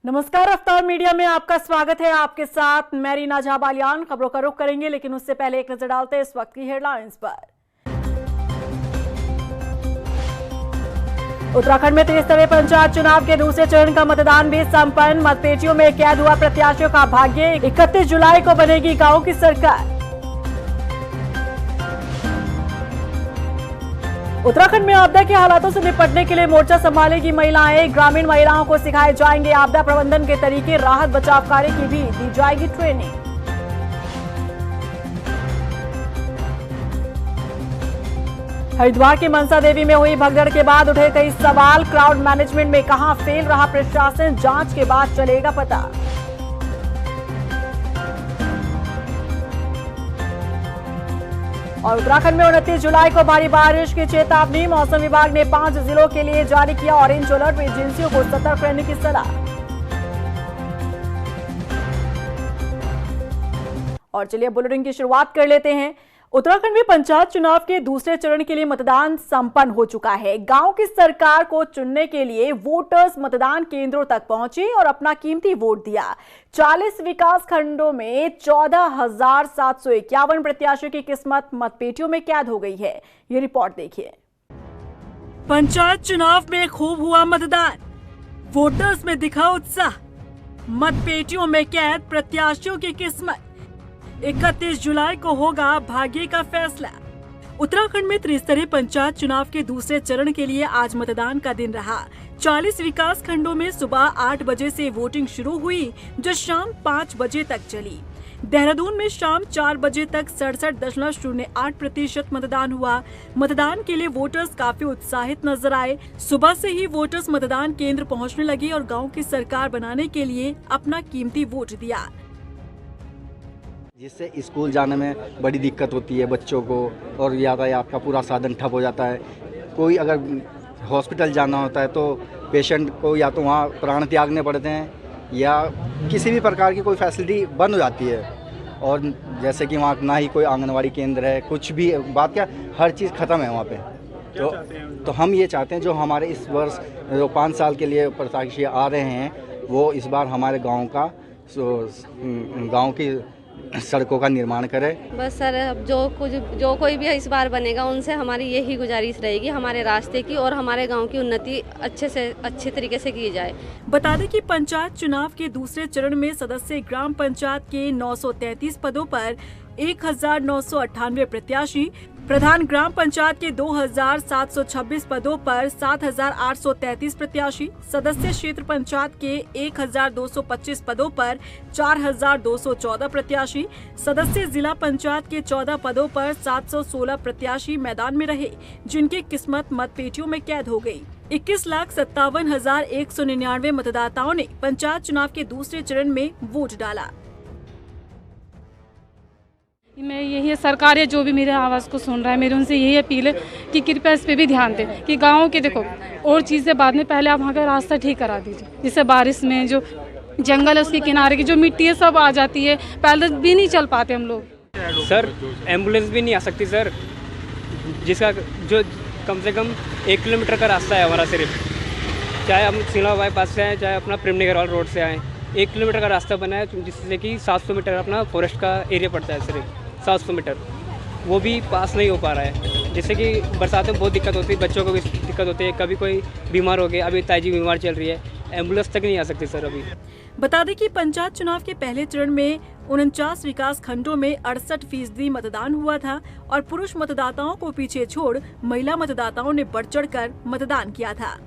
नमस्कार, रफ्तार मीडिया में आपका स्वागत है। आपके साथ मैं रीना झा बालियान। खबरों का रुख करेंगे, लेकिन उससे पहले एक नजर डालते हैं इस वक्त की हेडलाइंस पर। उत्तराखंड में त्रिस्तरीय पंचायत चुनाव के दूसरे चरण का मतदान भी संपन्न। मतपेटियों में कैद हुआ प्रत्याशियों का भाग्य। 31 जुलाई को बनेगी गांव की सरकार। उत्तराखंड में आपदा के हालातों से निपटने के लिए मोर्चा संभालेगी महिलाएं। ग्रामीण महिलाओं को सिखाए जाएंगे आपदा प्रबंधन के तरीके। राहत बचाव कार्य की भी दी जाएगी ट्रेनिंग। हरिद्वार की मनसा देवी में हुई भगदड़ के बाद उठे कई सवाल। क्राउड मैनेजमेंट में कहां फेल रहा प्रशासन, जांच के बाद चलेगा पता। और उत्तराखंड में 29 जुलाई को भारी बारिश की चेतावनी। मौसम विभाग ने 5 जिलों के लिए जारी किया ऑरेंज अलर्ट। एजेंसियों को सतर्क रहने की सलाह। और चलिए बुलेटिन की शुरुआत कर लेते हैं। उत्तराखंड में पंचायत चुनाव के दूसरे चरण के लिए मतदान संपन्न हो चुका है। गांव की सरकार को चुनने के लिए वोटर्स मतदान केंद्रों तक पहुंचे और अपना कीमती वोट दिया। 40 विकास खंडों में 14,751 प्रत्याशियों की किस्मत मतपेटियों में कैद हो गई है। ये रिपोर्ट देखिए। पंचायत चुनाव में खूब हुआ मतदान, वोटर्स में दिखा उत्साह। मतपेटियों में कैद प्रत्याशियों की किस्मत। 31 जुलाई को होगा भाग्य का फैसला। उत्तराखंड में त्रिस्तरीय पंचायत चुनाव के दूसरे चरण के लिए आज मतदान का दिन रहा। 40 विकास खंडों में सुबह 8 बजे से वोटिंग शुरू हुई, जो शाम 5 बजे तक चली। देहरादून में शाम 4 बजे तक 67.08% मतदान हुआ। मतदान के लिए वोटर्स काफी उत्साहित नजर आए। सुबह से ही वोटर्स मतदान केंद्र पहुंचने लगे और गाँव की सरकार बनाने के लिए अपना कीमती वोट दिया, जिससे स्कूल जाने में बड़ी दिक्कत होती है बच्चों को, और यातायात का पूरा साधन ठप हो जाता है। कोई अगर हॉस्पिटल जाना होता है तो पेशेंट को या तो वहाँ प्राण त्यागने पड़ते हैं या किसी भी प्रकार की कोई फैसिलिटी बंद हो जाती है। और जैसे कि वहाँ ना ही कोई आंगनवाड़ी केंद्र है, कुछ भी बात क्या, हर चीज़ ख़त्म है वहाँ पे। तो हम ये चाहते हैं जो हमारे इस वर्ष जो 5 साल के लिए प्रत्याशी आ रहे हैं, वो इस बार हमारे गाँव की सड़कों का निर्माण करें। बस सर, अब जो कोई भी इस बार बनेगा उनसे हमारी यही गुजारिश रहेगी हमारे रास्ते की और हमारे गांव की उन्नति अच्छे तरीके से की जाए। बता दें कि पंचायत चुनाव के दूसरे चरण में सदस्य ग्राम पंचायत के 933 पदों पर 1998 प्रत्याशी, प्रधान ग्राम पंचायत के 2726 पदों पर 7833 प्रत्याशी, सदस्य क्षेत्र पंचायत के 1225 पदों पर 4214 प्रत्याशी, सदस्य जिला पंचायत के 14 पदों पर 716 प्रत्याशी मैदान में रहे, जिनकी किस्मत मतपेटियों में कैद हो गई। 21,57,199 मतदाताओं ने पंचायत चुनाव के दूसरे चरण में वोट डाला। मैं यही सरकार है जो भी मेरे आवाज़ को सुन रहा है, मेरी उनसे यही अपील है कि कृपया इस पे भी ध्यान दें कि गाँव के देखो और चीज़ें बाद में, पहले आप वहाँ का रास्ता ठीक करा दीजिए। जैसे बारिश में जो जंगल है उसके किनारे की जो मिट्टी है सब आ जाती है, पैदल भी नहीं चल पाते हम लोग। सर एम्बुलेंस भी नहीं आ सकती सर, जिसका जो कम से कम 1 किलोमीटर का रास्ता है हमारा सिर्फ, चाहे हम सिंगला बाईपास से आएँ चाहे अपना प्रेमनगर रोड से आएँ। 1 किलोमीटर का रास्ता बना है, जिससे कि 700 मीटर अपना फॉरेस्ट का एरिया पड़ता है सिर्फ 700 मीटर, वो भी पास नहीं हो पा रहा है, जिससे कि बरसात में बहुत दिक्कत होती है, बच्चों को भी दिक्कत होती है। कभी कोई बीमार हो गया, अभी ताजी बीमार चल रही है, एम्बुलेंस तक नहीं आ सकती सर अभी। बता दें कि पंचायत चुनाव के पहले चरण में 49 विकास खंडों में 68% मतदान हुआ था और पुरुष मतदाताओं को पीछे छोड़ महिला मतदाताओं ने बढ़ चढ़कर मतदान किया था।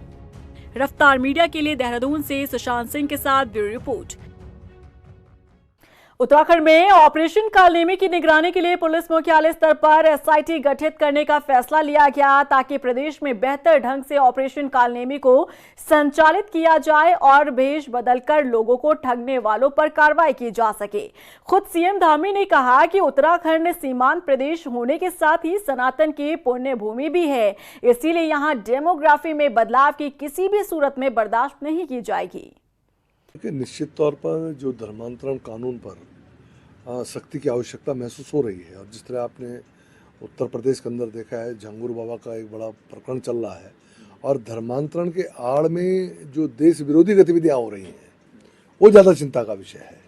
रफ्तार मीडिया के लिए देहरादून से सुशांत सिंह के साथ ब्यूरो रिपोर्ट। उत्तराखंड में ऑपरेशन कालनेमी की निगरानी के लिए पुलिस मुख्यालय स्तर पर एसआईटी गठित करने का फैसला लिया गया, ताकि प्रदेश में बेहतर ढंग से ऑपरेशन कालनेमी को संचालित किया जाए और भेष बदलकर लोगों को ठगने वालों पर कार्रवाई की जा सके। खुद सीएम धामी ने कहा कि उत्तराखंड सीमांत प्रदेश होने के साथ ही सनातन की पुण्य भूमि भी है, इसीलिए यहाँ डेमोग्राफी में बदलाव की किसी भी सूरत में बर्दाश्त नहीं की जाएगी। निश्चित तौर पर जो धर्मांतरण कानून पर सख्ती की आवश्यकता महसूस हो रही है, और जिस तरह आपने उत्तर प्रदेश के अंदर देखा है, झांगुर बाबा का एक बड़ा प्रकरण चल रहा है, और धर्मांतरण के आड़ में जो देश विरोधी गतिविधियां हो रही हैं वो ज़्यादा चिंता का विषय है।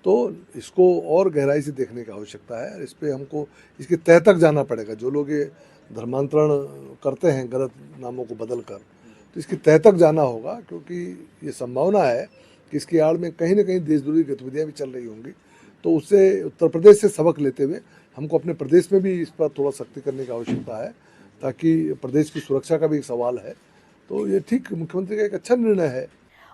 तो इसको और गहराई से देखने की आवश्यकता है। इस पे हमको इसके तह तक जाना पड़ेगा। जो लोग ये धर्मांतरण करते हैं गलत नामों को बदल कर, तो इसकी तह तक जाना होगा, क्योंकि ये संभावना है कि इसकी आड़ में कहीं ना कहीं देशद्रोही गतिविधियाँ भी चल रही होंगी। तो उससे उत्तर प्रदेश से सबक लेते हुए हमको अपने प्रदेश में भी इस पर थोड़ा सख्ती करने की आवश्यकता है, ताकि प्रदेश की सुरक्षा का भी एक सवाल है। तो ये ठीक मुख्यमंत्री का एक अच्छा निर्णय है।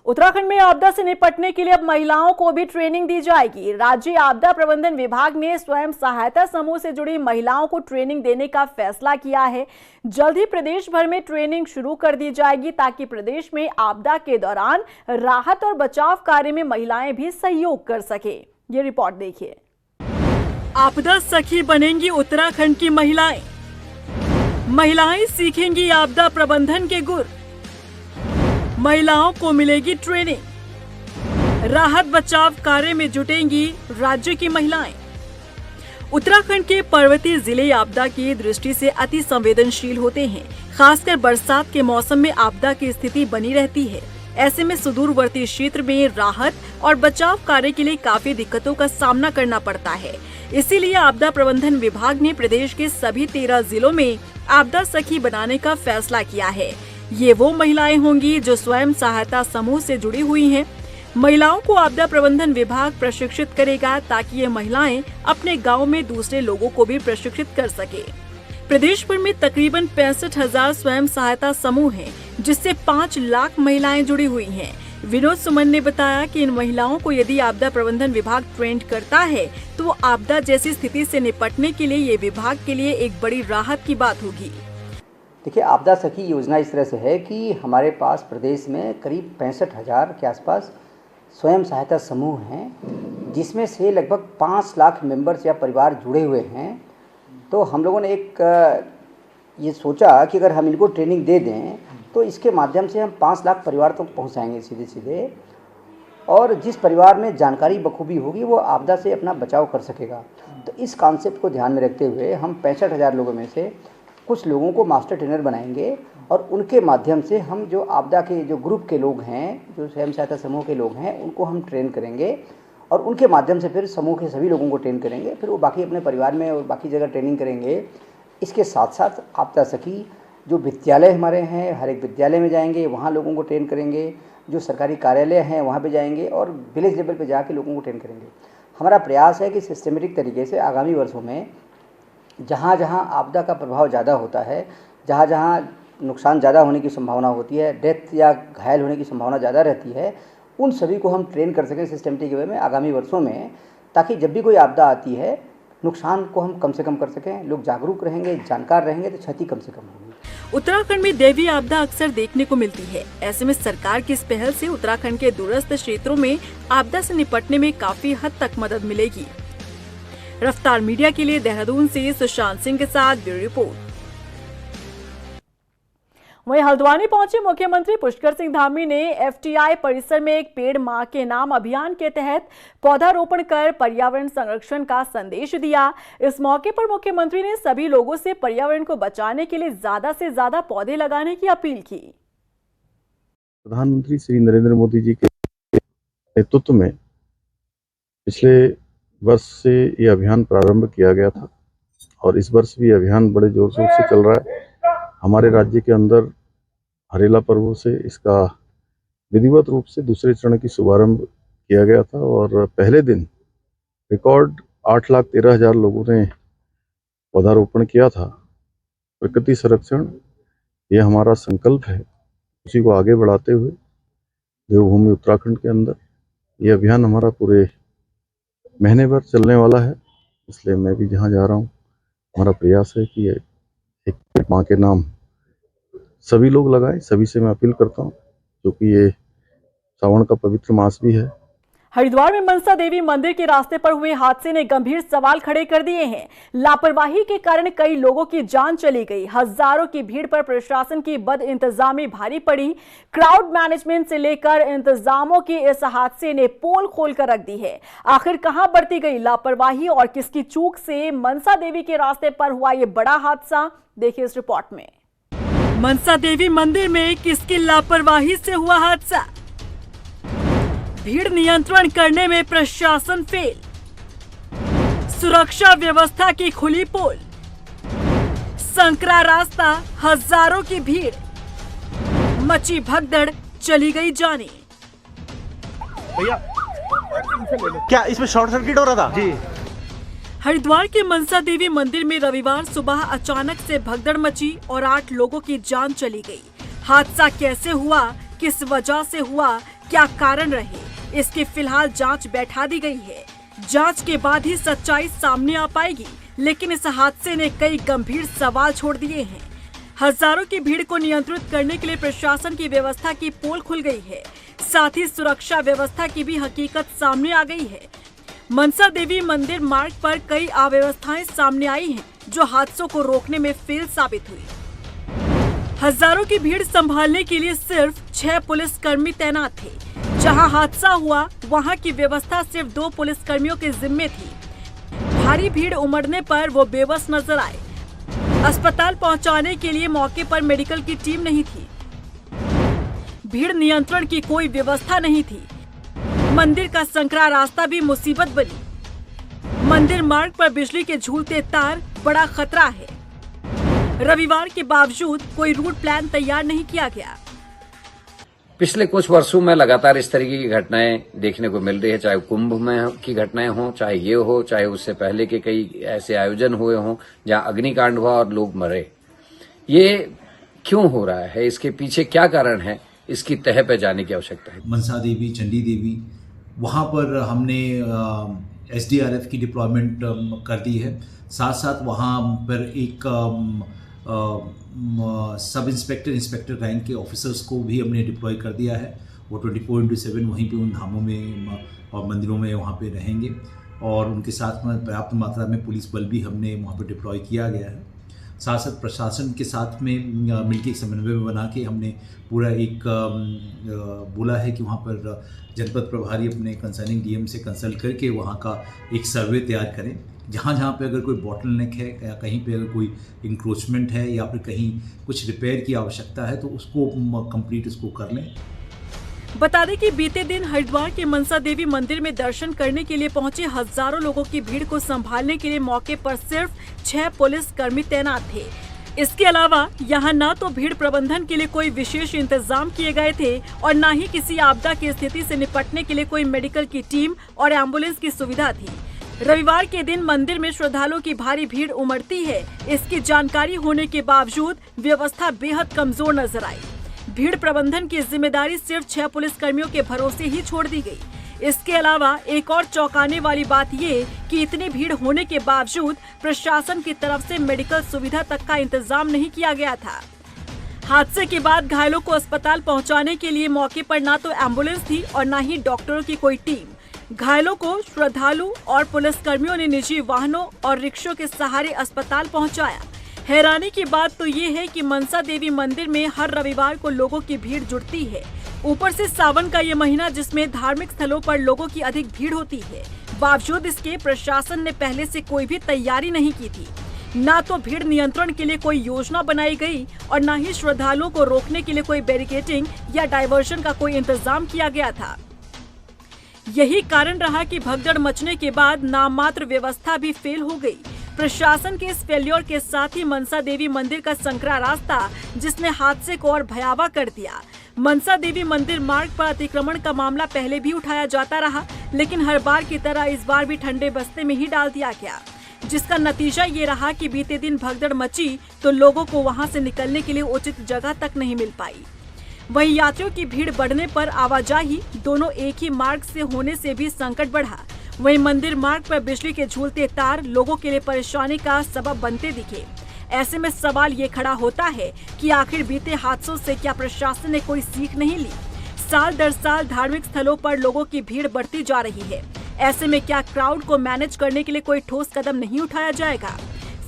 उत्तराखंड में आपदा से निपटने के लिए अब महिलाओं को भी ट्रेनिंग दी जाएगी। राज्य आपदा प्रबंधन विभाग ने स्वयं सहायता समूह से जुड़ी महिलाओं को ट्रेनिंग देने का फैसला किया है। जल्द ही प्रदेश भर में ट्रेनिंग शुरू कर दी जाएगी, ताकि प्रदेश में आपदा के दौरान राहत और बचाव कार्य में महिलाएं भी सहयोग कर सके। ये रिपोर्ट देखिए। आपदा सखी बनेंगी उत्तराखंड की महिलाएं। महिलाएं सीखेंगी आपदा प्रबंधन के गुर। महिलाओं को मिलेगी ट्रेनिंग। राहत बचाव कार्य में जुटेंगी राज्य की महिलाएं। उत्तराखंड के पर्वतीय जिले आपदा की दृष्टि से अति संवेदनशील होते हैं। खासकर बरसात के मौसम में आपदा की स्थिति बनी रहती है। ऐसे में सुदूरवर्ती क्षेत्र में राहत और बचाव कार्य के लिए काफी दिक्कतों का सामना करना पड़ता है। इसीलिए आपदा प्रबंधन विभाग ने प्रदेश के सभी 13 जिलों में आपदा सखी बनाने का फैसला किया है। ये वो महिलाएं होंगी जो स्वयं सहायता समूह से जुड़ी हुई हैं। महिलाओं को आपदा प्रबंधन विभाग प्रशिक्षित करेगा, ताकि ये महिलाएं अपने गांव में दूसरे लोगों को भी प्रशिक्षित कर सके। प्रदेश भर में तकरीबन 65,000 स्वयं सहायता समूह हैं, जिससे 5 लाख महिलाएं जुड़ी हुई हैं। विनोद सुमन ने बताया कि इन महिलाओं को यदि आपदा प्रबंधन विभाग ट्रेंड करता है, तो आपदा जैसी स्थिति से निपटने के लिए ये विभाग के लिए एक बड़ी राहत की बात होगी। देखिए, आपदा सखी योजना इस तरह से है कि हमारे पास प्रदेश में करीब 65,000 के आसपास स्वयं सहायता समूह हैं, जिसमें से लगभग 5 लाख मेंबर्स या परिवार जुड़े हुए हैं। तो हम लोगों ने एक ये सोचा कि अगर हम इनको ट्रेनिंग दे दें तो इसके माध्यम से हम 5 लाख परिवार तक पहुंचाएंगे सीधे सीधे, और जिस परिवार में जानकारी बखूबी होगी वो आपदा से अपना बचाव कर सकेगा। तो इस कॉन्सेप्ट को ध्यान में रखते हुए हम 65,000 लोगों में से कुछ लोगों को मास्टर ट्रेनर बनाएंगे, और उनके माध्यम से हम जो आपदा के जो ग्रुप के लोग हैं, जो स्वयं सहायता समूह के लोग हैं, उनको हम ट्रेन करेंगे, और उनके माध्यम से फिर समूह के सभी लोगों को ट्रेन करेंगे। फिर वो बाकी अपने परिवार में और बाकी जगह ट्रेनिंग करेंगे। इसके साथ साथ आपदा सखी जो विद्यालय हमारे हैं, हर एक विद्यालय में जाएंगे, वहाँ लोगों को ट्रेन करेंगे। जो सरकारी कार्यालय हैं वहाँ पे जाएंगे और विलेज लेवल पे जाके लोगों को ट्रेन करेंगे। हमारा प्रयास है कि सिस्टमेटिक तरीके से आगामी वर्षों में जहाँ जहाँ आपदा का प्रभाव ज़्यादा होता है, जहाँ जहाँ नुकसान ज़्यादा होने की संभावना होती है, डेथ या घायल होने की संभावना ज़्यादा रहती है, उन सभी को हम ट्रेन कर सकें सिस्टमेटिक वे में आगामी वर्षों में, ताकि जब भी कोई आपदा आती है नुकसान को हम कम से कम कर सकें। लोग जागरूक रहेंगे, जानकार रहेंगे, तो क्षति कम से कम होगी। उत्तराखंड में दैवीय आपदा अक्सर देखने को मिलती है। ऐसे में सरकार की इस पहल से उत्तराखंड के दूरस्थ क्षेत्रों में आपदा से निपटने में काफी हद तक मदद मिलेगी। रफ्तार मीडिया के लिए देहरादून से सुशांत सिंह के साथ ब्यूरो रिपोर्ट। वहीं हल्द्वानी पहुंचे मुख्यमंत्री पुष्कर सिंह धामी ने एफटीआई परिसर में एक पेड़ मां के नाम अभियान के तहत पौधारोपण कर पर्यावरण संरक्षण का संदेश दिया। इस मौके पर मुख्यमंत्री ने सभी लोगों से पर्यावरण को बचाने के लिए ज्यादा से ज्यादा पौधे लगाने की अपील की। प्रधानमंत्री श्री नरेंद्र मोदी जी के नेतृत्व में पिछले वर्ष से ये अभियान प्रारंभ किया गया था, और इस वर्ष भी अभियान बड़े जोर शोर से चल रहा है। हमारे राज्य के अंदर हरेला पर्वों से इसका विधिवत रूप से दूसरे चरण की शुभारंभ किया गया था, और पहले दिन रिकॉर्ड 8,13,000 लोगों ने पौधारोपण किया था। प्रकृति संरक्षण ये हमारा संकल्प है, उसी को आगे बढ़ाते हुए देवभूमि उत्तराखंड के अंदर ये अभियान हमारा पूरे महीने भर चलने वाला है। इसलिए मैं भी जहाँ जा रहा हूँ, हमारा प्रयास है कि एक पेड़ माँ के नाम सभी लोग लगाएं। सभी से मैं अपील करता हूँ, क्योंकि ये सावन का पवित्र मास भी है। हरिद्वार में मनसा देवी मंदिर के रास्ते पर हुए हादसे ने गंभीर सवाल खड़े कर दिए हैं। लापरवाही के कारण कई लोगों की जान चली गई। हजारों की भीड़ पर प्रशासन की बद इंतजामी भारी पड़ी। क्राउड मैनेजमेंट से लेकर इंतजामों की इस हादसे ने पोल खोल कर रख दी है। आखिर कहां बरती गई लापरवाही और किसकी चूक से मनसा देवी के रास्ते पर हुआ ये बड़ा हादसा, देखिए इस रिपोर्ट में। मनसा देवी मंदिर में किसकी लापरवाही से हुआ हादसा? भीड़ नियंत्रण करने में प्रशासन फेल, सुरक्षा व्यवस्था की खुली पोल, संकरा रास्ता, हजारों की भीड़, मची भगदड़, चली गई जाने। भैया क्या इसमें शॉर्ट सर्किट हो रहा था? जी। हरिद्वार के मनसा देवी मंदिर में रविवार सुबह अचानक से भगदड़ मची और 8 लोगों की जान चली गई। हादसा कैसे हुआ, किस वजह से हुआ, क्या कारण रहे, इसकी फिलहाल जांच बैठा दी गई है। जांच के बाद ही सच्चाई सामने आ पाएगी, लेकिन इस हादसे ने कई गंभीर सवाल छोड़ दिए हैं। हजारों की भीड़ को नियंत्रित करने के लिए प्रशासन की व्यवस्था की पोल खुल गई है, साथ ही सुरक्षा व्यवस्था की भी हकीकत सामने आ गई है। मनसा देवी मंदिर मार्ग पर कई अव्यवस्थाएं सामने आई हैं, जो हादसों को रोकने में फेल साबित हुई। हजारों की भीड़ संभालने के लिए सिर्फ 6 पुलिसकर्मी तैनात थे। जहां हादसा हुआ वहां की व्यवस्था सिर्फ 2 पुलिसकर्मियों के जिम्मे थी। भारी भीड़ उमड़ने पर वो बेबस नजर आए। अस्पताल पहुंचाने के लिए मौके पर मेडिकल की टीम नहीं थी। भीड़ नियंत्रण की कोई व्यवस्था नहीं थी। मंदिर का संकरा रास्ता भी मुसीबत बनी। मंदिर मार्ग पर बिजली के झूलते तार बड़ा खतरा है। रविवार के बावजूद कोई रूट प्लान तैयार नहीं किया गया। पिछले कुछ वर्षों में लगातार इस तरीके की घटनाएं देखने को मिल रही है, चाहे कुंभ में की घटनाएं हों, चाहे ये हो, चाहे उससे पहले के कई ऐसे आयोजन हुए हों जहां अग्निकांड हुआ और लोग मरे। ये क्यों हो रहा है, इसके पीछे क्या कारण है, इसकी तह पे जाने की आवश्यकता है। मनसा देवी, चंडी देवी, वहाँ पर हमने SDRF की डिप्लॉयमेंट कर दी है। साथ साथ वहाँ पर एक सब इंस्पेक्टर, इंस्पेक्टर रैंक के ऑफिसर्स को भी हमने डिप्लॉय कर दिया है। वो 24/7 वहीं पे उन धामों में और मंदिरों में वहाँ पे रहेंगे और उनके साथ में पर्याप्त मात्रा में पुलिस बल भी हमने वहाँ पर डिप्लॉय किया गया है। साथ साथ प्रशासन के साथ में मिलकर एक समन्वय बना के हमने पूरा एक बोला है कि वहाँ पर जनपद प्रभारी अपने कंसर्निंग DM से कंसल्ट करके वहाँ का एक सर्वे तैयार करें। जहाँ जहाँ पे अगर कोई बॉटलनेक है या कहीं पे अगर कोई इंक्रोचमेंट है या फिर कहीं कुछ रिपेयर की आवश्यकता है तो उसको कंप्लीट उसको कर लें। बता दें कि बीते दिन हरिद्वार के मनसा देवी मंदिर में दर्शन करने के लिए पहुंचे हजारों लोगों की भीड़ को संभालने के लिए मौके पर सिर्फ 6 पुलिसकर्मी तैनात थे। इसके अलावा यहां न तो भीड़ प्रबंधन के लिए कोई विशेष इंतजाम किए गए थे और न ही किसी आपदा की स्थिति से निपटने के लिए कोई मेडिकल की टीम और एम्बुलेंस की सुविधा थी। रविवार के दिन मंदिर में श्रद्धालुओं की भारी भीड़ उमड़ती है, इसकी जानकारी होने के बावजूद व्यवस्था बेहद कमजोर नजर आई। भीड़ प्रबंधन की जिम्मेदारी सिर्फ 6 पुलिसकर्मियों के भरोसे ही छोड़ दी गई। इसके अलावा एक और चौंकाने वाली बात ये कि इतनी भीड़ होने के बावजूद प्रशासन की तरफ से मेडिकल सुविधा तक का इंतजाम नहीं किया गया था। हादसे के बाद घायलों को अस्पताल पहुंचाने के लिए मौके पर न तो एम्बुलेंस थी और न ही डॉक्टरों की कोई टीम। घायलों को श्रद्धालु और पुलिसकर्मियों ने निजी वाहनों और रिक्शों के सहारे अस्पताल पहुंचाया। हैरानी की बात तो ये है कि मनसा देवी मंदिर में हर रविवार को लोगों की भीड़ जुटती है। ऊपर से सावन का ये महीना जिसमें धार्मिक स्थलों पर लोगों की अधिक भीड़ होती है। बावजूद इसके प्रशासन ने पहले से कोई भी तैयारी नहीं की थी। न तो भीड़ नियंत्रण के लिए कोई योजना बनाई गई और न ही श्रद्धालुओं को रोकने के लिए कोई बैरिकेडिंग या डायवर्शन का कोई इंतजाम किया गया था। यही कारण रहा कि भगदड़ मचने के बाद नाममात्र व्यवस्था भी फेल हो गई। प्रशासन के इस फेल्योर के साथ ही मनसा देवी मंदिर का संकरा रास्ता जिसने हादसे को और भयावह कर दिया। मनसा देवी मंदिर मार्ग पर अतिक्रमण का मामला पहले भी उठाया जाता रहा, लेकिन हर बार की तरह इस बार भी ठंडे बस्ते में ही डाल दिया गया, जिसका नतीजा ये रहा कि बीते दिन भगदड़ मची तो लोगों को वहां से निकलने के लिए उचित जगह तक नहीं मिल पाई। वहीं यात्रियों की भीड़ बढ़ने पर आवाजाही दोनों एक ही मार्ग से होने से भी संकट बढ़ा। वहीं मंदिर मार्ग पर बिजली के झूलते तार लोगों के लिए परेशानी का सबब बनते दिखे। ऐसे में सवाल ये खड़ा होता है कि आखिर बीते हादसों से क्या प्रशासन ने कोई सीख नहीं ली? साल दर साल धार्मिक स्थलों पर लोगों की भीड़ बढ़ती जा रही है। ऐसे में क्या क्राउड को मैनेज करने के लिए कोई ठोस कदम नहीं उठाया जाएगा?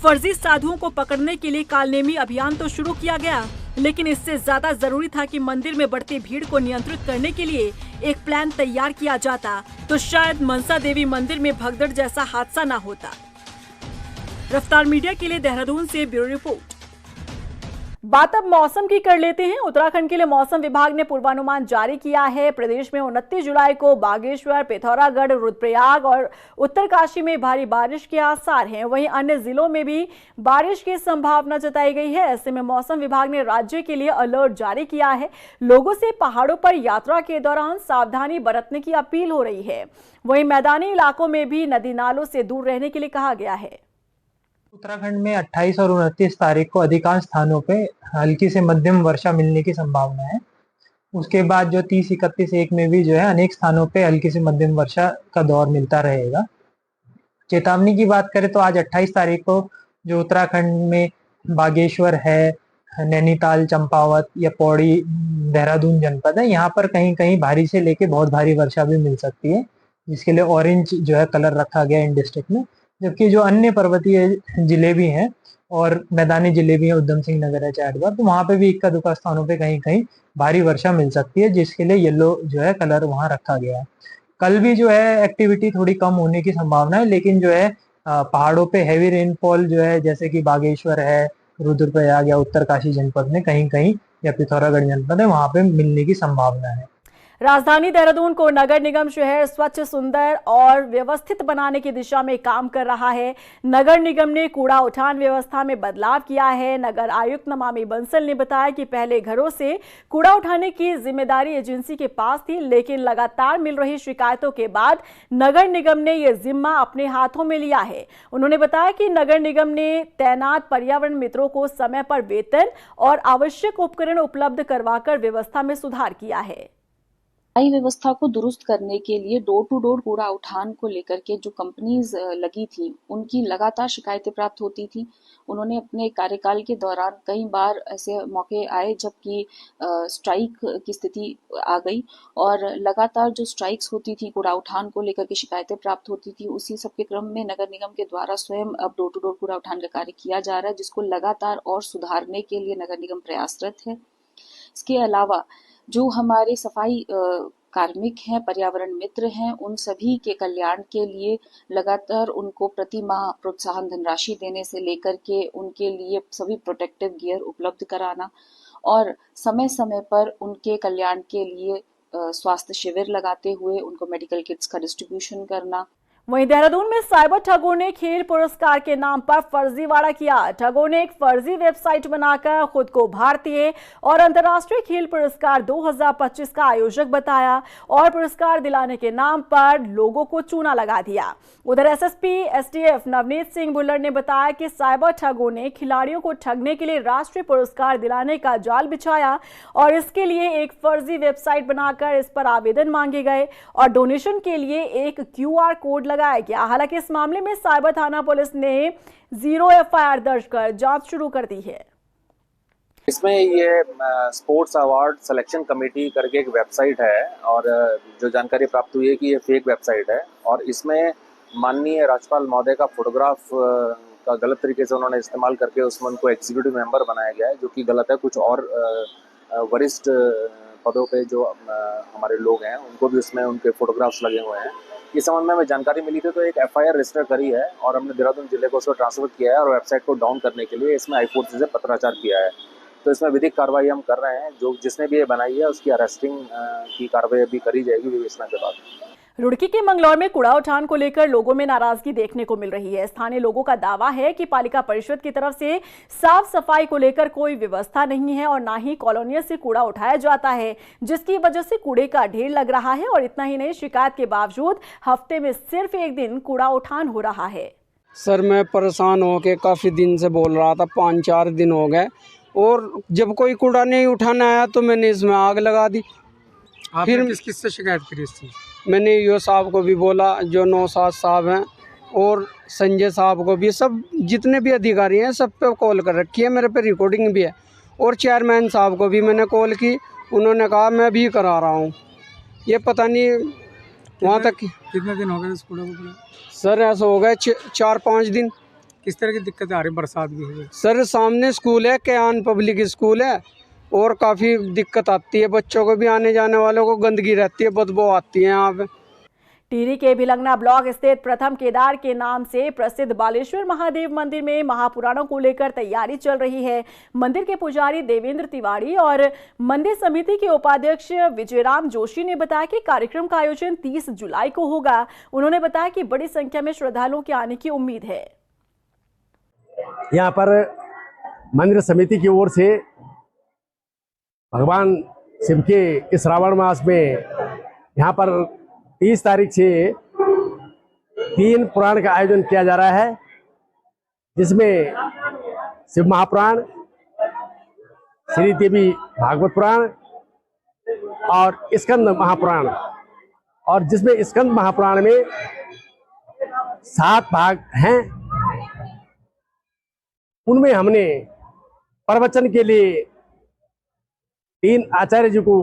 फर्जी साधुओं को पकड़ने के लिए कालनेमी अभियान तो शुरू किया गया, लेकिन इससे ज्यादा जरूरी था कि मंदिर में बढ़ती भीड़ को नियंत्रित करने के लिए एक प्लान तैयार किया जाता, तो शायद मनसा देवी मंदिर में भगदड़ जैसा हादसा न होता। रफ्तार मीडिया के लिए देहरादून से ब्यूरो रिपोर्ट। बात अब मौसम की कर लेते हैं। उत्तराखंड के लिए मौसम विभाग ने पूर्वानुमान जारी किया है। प्रदेश में 29 जुलाई को बागेश्वर, पिथौरागढ़, रुद्रप्रयाग और उत्तरकाशी में भारी बारिश के आसार हैं। वहीं अन्य जिलों में भी बारिश की संभावना जताई गई है। ऐसे में मौसम विभाग ने राज्य के लिए अलर्ट जारी किया है। लोगों से पहाड़ों पर यात्रा के दौरान सावधानी बरतने की अपील हो रही है। वहीं मैदानी इलाकों में भी नदी नालों से दूर रहने के लिए कहा गया है। उत्तराखंड में 28 और 29 तारीख को अधिकांश स्थानों पे हल्की से मध्यम वर्षा मिलने की संभावना है। उसके बाद जो 30, 31, 1 में भी जो है अनेक स्थानों पे हल्की से मध्यम वर्षा का दौर मिलता रहेगा। चेतावनी की बात करें तो आज 28 तारीख को जो उत्तराखंड में बागेश्वर है, नैनीताल, चंपावत या पौड़ी, देहरादून जनपद है, यहाँ पर कहीं कहीं भारी से लेके बहुत भारी वर्षा भी मिल सकती है, जिसके लिए ऑरेंज जो है कलर रखा गया इन डिस्ट्रिक्ट में। जबकि जो अन्य पर्वतीय जिले भी हैं और मैदानी जिले भी हैं, उधम सिंह नगर है, चाटगढ़, तो वहाँ पे भी इक्का दुक्का स्थानों पे कहीं कहीं भारी वर्षा मिल सकती है, जिसके लिए येलो जो है कलर वहाँ रखा गया है। कल भी जो है एक्टिविटी थोड़ी कम होने की संभावना है, लेकिन जो है पहाड़ों पे हैवी रेनफॉल जो है जैसे कि बागेश्वर है, रुद्रप्रयाग या उत्तरकाशी जनपद में कहीं कहीं या पिथौरागढ़ जनपद है, वहाँ पे मिलने की संभावना है। राजधानी देहरादून को नगर निगम शहर स्वच्छ, सुंदर और व्यवस्थित बनाने की दिशा में काम कर रहा है। नगर निगम ने कूड़ा उठान व्यवस्था में बदलाव किया है। नगर आयुक्त नमामि बंसल ने बताया कि पहले घरों से कूड़ा उठाने की जिम्मेदारी एजेंसी के पास थी, लेकिन लगातार मिल रही शिकायतों के बाद नगर निगम ने यह जिम्मा अपने हाथों में लिया है। उन्होंने बताया कि नगर निगम ने तैनात पर्यावरण मित्रों को समय पर वेतन और आवश्यक उपकरण उपलब्ध करवाकर व्यवस्था में सुधार किया है। व्यवस्था को दुरुस्त करने के लिए डोर टू डोर कूड़ा उठान को लेकर के जो कंपनीज लगी थी, उनकी लगातार शिकायतें प्राप्त होती थी। उन्होंने अपने कार्यकाल के दौरान कई बार ऐसे मौके आए जबकि स्ट्राइक की स्थिति आ गई और लगातार जो स्ट्राइक्स होती थी, कूड़ा उठान को लेकर के शिकायतें प्राप्त होती थी। उसी सब के क्रम में नगर निगम के द्वारा स्वयं अब डोर टू डोर कूड़ा उठान का कार्य किया जा रहा है, जिसको लगातार और सुधारने के लिए नगर निगम प्रयासरत है। इसके अलावा जो हमारे सफाई कार्मिक हैं, पर्यावरण मित्र हैं, उन सभी के कल्याण के लिए लगातार उनको प्रति माह प्रोत्साहन धनराशि देने से लेकर के उनके लिए सभी प्रोटेक्टिव गियर उपलब्ध कराना और समय समय पर उनके कल्याण के लिए स्वास्थ्य शिविर लगाते हुए उनको मेडिकल किट्स का डिस्ट्रीब्यूशन करना। वहीं देहरादून में साइबर ठगों ने खेल पुरस्कार के नाम पर फर्जीवाड़ा किया। ठगों ने एक फर्जी वेबसाइट बनाकर खुद को भारतीय और अंतर्राष्ट्रीय खेल पुरस्कार 2025 का आयोजक बताया और पुरस्कार दिलाने के नाम पर लोगों को चूना लगा दिया। उधर एसएसपी एसटीएफ नवनीत सिंह भुल्लर ने बताया कि साइबर ठगों ने खिलाड़ियों को ठगने के लिए राष्ट्रीय पुरस्कार दिलाने का जाल बिछाया और इसके लिए एक फर्जी वेबसाइट बनाकर इस पर आवेदन मांगे गए और डोनेशन के लिए एक QR कोड लगाया गया। हालांकि इस मामले में साइबर थाना पुलिस ने 0 FIR दर्ज कर जांच शुरू कर दी है। इसमें ये स्पोर्ट्स अवार्ड सिलेक्शन कमेटी करके एक वेबसाइट है और जो जानकारी प्राप्त हुई है कि ये फेक वेबसाइट है और इसमें माननीय राज्यपाल महोदय का फोटोग्राफ का गलत तरीके से उन्होंने इस्तेमाल करके उसमें उनको एग्जीक्यूटिव मेंबर बनाया गया है, जो कि गलत है। कुछ और वरिष्ठ पदों पे जो हमारे लोग हैं उनको भी उसमें उनके फोटोग्राफ्स लगे हुए हैं। इस संबंध में हमें जानकारी मिली थी तो एक FIR रजिस्टर करी है और हमने देहरादून जिले को उसको ट्रांसफर किया है और वेबसाइट को डाउन करने के लिए इसमें हाईकोर्ट से पत्राचार किया है। तो इसमें विधिक कार्रवाई हम कर रहे हैं। जो जिसने भी ये बनाई है उसकी अरेस्टिंग की कार्रवाई अभी करी जाएगी विवेचना के बाद। रुड़की के मंगलौर में कूड़ा उठान को लेकर लोगों में नाराजगी देखने को मिल रही है। स्थानीय लोगों का दावा है कि पालिका परिषद की तरफ से साफ सफाई को लेकर कोई व्यवस्था नहीं है और ना ही कॉलोनियों से कूड़ा उठाया जाता है, जिसकी वजह से कूड़े का ढेर लग रहा है। और इतना ही नहीं, शिकायत के बावजूद हफ्ते में सिर्फ एक दिन कूड़ा उठान हो रहा है। सर मैं परेशान होकर काफी दिन से बोल रहा था, 5-4 दिन हो गए और जब कोई कूड़ा नहीं उठाना आया तो मैंने इसमें आग लगा दी। फिर किससे शिकायत करी इसकी? मैंने ईओ साहब को भी बोला, जो नौशाद साहब हैं और संजय साहब को भी, सब जितने भी अधिकारी हैं सब पे कॉल कर रखी है, मेरे पे रिकॉर्डिंग भी है। और चेयरमैन साहब को भी मैंने कॉल की, उन्होंने कहा मैं भी करा रहा हूँ। ये पता नहीं वहाँ तक कितने दिन हो गए इस कूड़े को? सर ऐसा हो गए 4-5 दिन। किस तरह की दिक्कतें आ रही? बरसात भी है सर, सामने स्कूल है, कयान पब्लिक स्कूल है और काफ़ी दिक्कत आती है। बच्चों को भी, आने जाने वालों को गंदगी रहती है, बदबू आती है यहाँ पे। टिहरी के भिलंगना ब्लॉक स्थित प्रथम केदार के नाम से प्रसिद्ध बालेश्वर महादेव मंदिर में महापुराणों को लेकर तैयारी चल रही है। मंदिर के पुजारी देवेंद्र तिवारी और मंदिर समिति के उपाध्यक्ष विजयराम जोशी ने बताया कि कार्यक्रम का आयोजन 30 जुलाई को होगा। उन्होंने बताया कि बड़ी संख्या में श्रद्धालुओं के आने की उम्मीद है। यहाँ पर मंदिर समिति की ओर से भगवान शिव के इस श्रावण मास में यहाँ पर 30 तारीख से 3 पुराण का आयोजन किया जा रहा है, जिसमें शिव महापुराण, श्री देवी भागवत पुराण और स्कंद महापुराण, और जिसमें स्कंद महापुराण में 7 भाग हैं। उनमें हमने प्रवचन के लिए 3 आचार्य जी को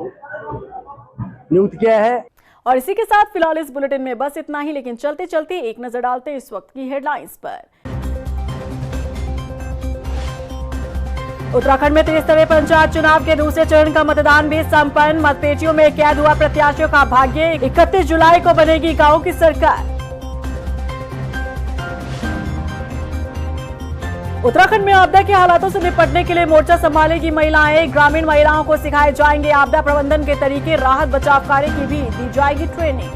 नियुक्त किया है। और इसी के साथ फिलहाल इस बुलेटिन में बस इतना ही, लेकिन चलते चलते एक नजर डालते हैं इस वक्त की हेडलाइंस पर। उत्तराखंड में 23वें पंचायत चुनाव के दूसरे चरण का मतदान भी संपन्न। मतपेटियों में कैद हुआ प्रत्याशियों का भाग्य। 31 जुलाई को बनेगी गांव की सरकार। उत्तराखंड में आपदा के हालातों से निपटने के लिए मोर्चा संभालेगी महिलाएं। ग्रामीण महिलाओं को सिखाए जाएंगे आपदा प्रबंधन के तरीके। राहत बचाव कार्य की भी दी जाएगी ट्रेनिंग।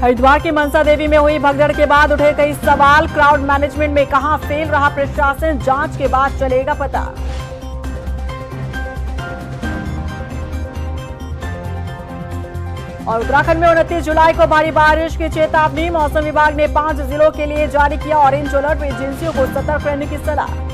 हरिद्वार की मनसा देवी में हुई भगदड़ के बाद उठे कई सवाल। क्राउड मैनेजमेंट में कहां फेल रहा प्रशासन, जांच के बाद चलेगा पता। और उत्तराखंड में 29 जुलाई को भारी बारिश की चेतावनी। मौसम विभाग ने 5 जिलों के लिए जारी किया ऑरेंज अलर्ट। एजेंसियों को सतर्क रहने की सलाह।